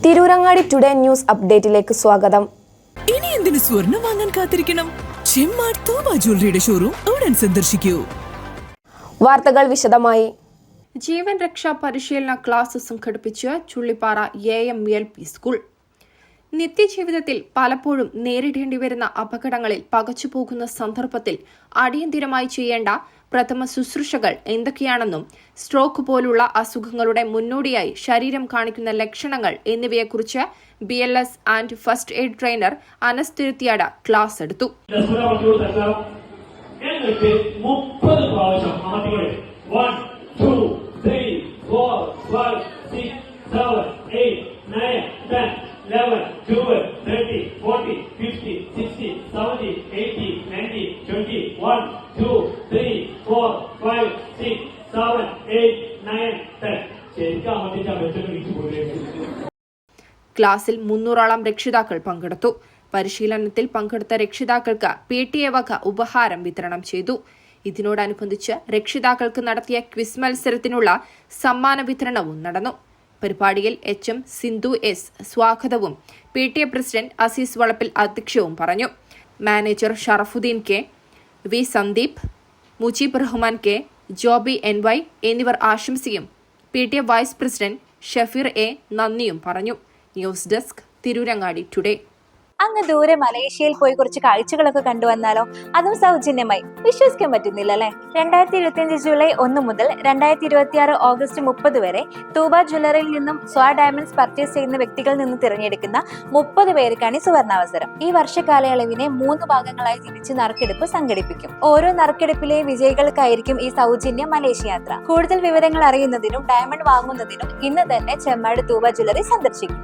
Tirurangadi today news അപ്ഡേറ്റിലേക്ക് സ്വാഗതം. ഇനി എന്തിനു സ്വർണം വാങ്ങാൻ കാത്തിരിക്കണം? ചെമ്മാട് തോബ ജ്വല്ലറിയുടെ ഷോറൂം ഉടൻ സന്ദർശിക്കൂ. വാർത്തകൾ വിശദമായി. ജീവൻ രക്ഷാ പരിശീലന ക്ലാസ് സംഘടിപ്പിച്ച് ചുള്ളിപ്പാറ AMLP സ്കൂൾ. നിത്യജീവിതത്തിൽ പലപ്പോഴും നേരിടേണ്ടി വരുന്ന അപകടങ്ങളിൽ പകച്ചുപോകുന്ന സന്ദർഭത്തിൽ അടിയന്തിരമായി ചെയ്യേണ്ട പ്രഥമ ശുശ്രൂഷകൾ എന്തൊക്കെയാണെന്നും സ്ട്രോക്ക് പോലുള്ള അസുഖങ്ങളുടെ മുന്നോടിയായി ശരീരം കാണിക്കുന്ന ലക്ഷണങ്ങൾ എന്നിവയെക്കുറിച്ച് BLS and first aid trainer Anas Thiruthiyad class എടുത്തു. ക്ലാസിൽ 300ഓളം രക്ഷിതാക്കൾ പങ്കെടുത്തു. പരിശീലനത്തിൽ പങ്കെടുത്ത രക്ഷിതാക്കൾക്ക് PTA വക ഉപഹാരം വിതരണം ചെയ്തു. ഇതിനോടനുബന്ധിച്ച് രക്ഷിതാക്കൾക്ക് നടത്തിയ ക്വിസ് മത്സരത്തിനുള്ള സമ്മാന വിതരണവും നടന്നു. പരിപാടിയിൽ HM സിന്ധു S സ്വാഗതവും PTA പ്രസിഡന്റ് അസീസ് വളപ്പിൽ അധ്യക്ഷവും പറഞ്ഞു. Manager Sharafuddin K, V Sandeep, Mujeeb Rahman K, Joby NY എന്നിവർ ആശംസയും PTA vice president Shafeer A നന്ദിയും പറഞ്ഞു. News desk, Tirurangadi today. അങ്ങ് ദൂരെ മലേഷ്യയിൽ പോയി കുറച്ച് കാഴ്ചകളൊക്കെ കണ്ടുവന്നാലോ? അതും സൗജന്യമായി. വിശ്വസിക്കാൻ പറ്റുന്നില്ല അല്ലെ? 2025 ജൂലൈ 1 മുതൽ 2026 ഓഗസ്റ്റ് 30 വരെ തൂബ ജ്വല്ലറിയിൽ നിന്നും സ്വാ ഡയമണ്ട്സ് പർച്ചേസ് ചെയ്യുന്ന വ്യക്തികളിൽ നിന്ന് തിരഞ്ഞെടുക്കുന്ന 30 പേർക്കാണ് സുവർണാവസരം. ഈ വർഷകാലയളവിനെ 3 ഭാഗങ്ങളായി തിരിച്ച് നറുക്കെടുപ്പ് സംഘടിപ്പിക്കും. ഓരോ നറുക്കെടുപ്പിലെ വിജയികൾക്കായിരിക്കും ഈ സൗജന്യ മലേഷ്യ യാത്ര. കൂടുതൽ വിവരങ്ങൾ അറിയുന്നതിനും ഡയമണ്ട് വാങ്ങുന്നതിനും ഇന്ന് തന്നെ ചെമ്മാട് തൂബ ജ്വല്ലറി സന്ദർശിക്കും.